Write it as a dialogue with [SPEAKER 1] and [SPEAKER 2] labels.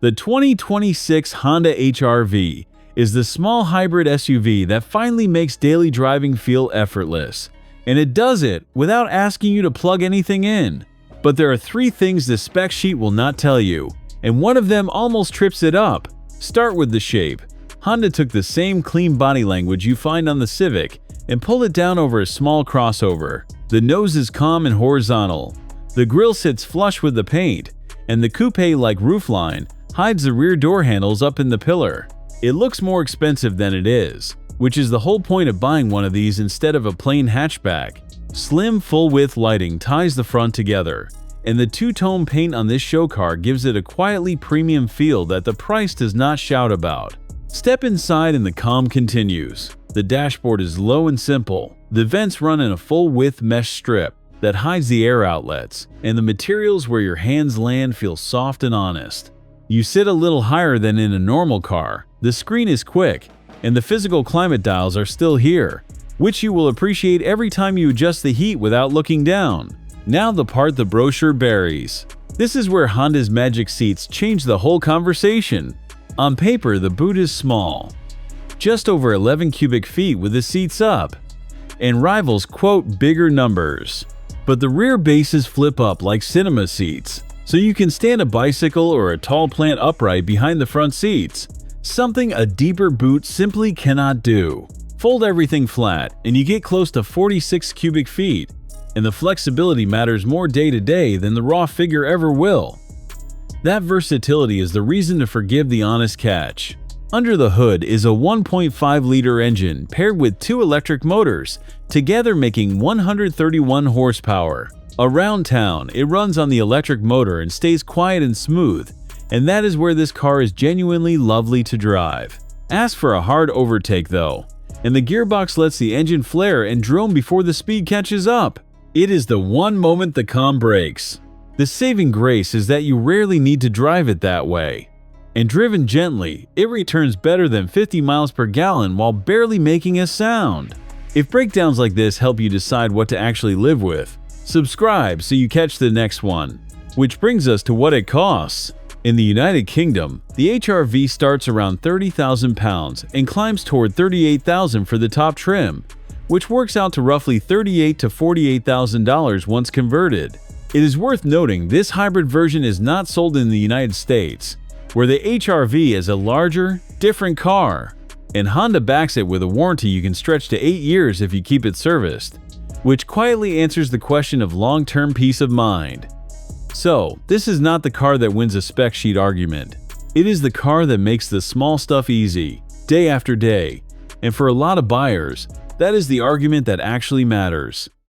[SPEAKER 1] The 2026 Honda HR-V is the small hybrid SUV that finally makes daily driving feel effortless. And it does it without asking you to plug anything in. But there are 3 things the spec sheet will not tell you, and one of them almost trips it up. Start with the shape. Honda took the same clean body language you find on the Civic and pulled it down over a small crossover. The nose is calm and horizontal. The grille sits flush with the paint, and the Coupé, like Roofline, hides the rear door handles up in the pillar. It looks more expensive than it is, which is the whole point of buying one of these instead of a plain hatchback. Slim, full-width lighting ties the front together, and the two-tone paint on this show car gives it a quietly premium feel that the price does not shout about. Step inside and the calm continues. The dashboard is low and simple. The vents run in a full-width mesh strip that hides the air outlets, and the materials where your hands land feel soft and honest. You sit a little higher than in a normal car, the screen is quick, and the physical climate dials are still here, which you will appreciate every time you adjust the heat without looking down. Now the part the brochure buries. This is where Honda's magic seats change the whole conversation. On paper, the boot is small, just over 11 cubic feet with the seats up, and rivals quote bigger numbers. But the rear bases flip up like cinema seats, so you can stand a bicycle or a tall plant upright behind the front seats, something a deeper boot simply cannot do. Fold everything flat, and you get close to 46 cubic feet, and the flexibility matters more day to day than the raw figure ever will. That versatility is the reason to forgive the honest catch. Under the hood is a 1.5-liter engine paired with 2 electric motors, together making 131 horsepower. Around town, it runs on the electric motor and stays quiet and smooth, and that is where this car is genuinely lovely to drive. Ask for a hard overtake though, and the gearbox lets the engine flare and drone before the speed catches up. It is the one moment the calm breaks. The saving grace is that you rarely need to drive it that way. And driven gently, it returns better than 50 miles per gallon while barely making a sound. If breakdowns like this help you decide what to actually live with, subscribe so you catch the next one. Which brings us to what it costs. In the United Kingdom, the HR-V starts around £30,000 and climbs toward $38,000 for the top trim, which works out to roughly $38,000 to $48,000 once converted. It is worth noting this hybrid version is not sold in the United States, where the HR-V is a larger, different car, and Honda backs it with a warranty you can stretch to 8 years if you keep it serviced, which quietly answers the question of long-term peace of mind. So, this is not the car that wins a spec sheet argument. It is the car that makes the small stuff easy, day after day, and for a lot of buyers, that is the argument that actually matters.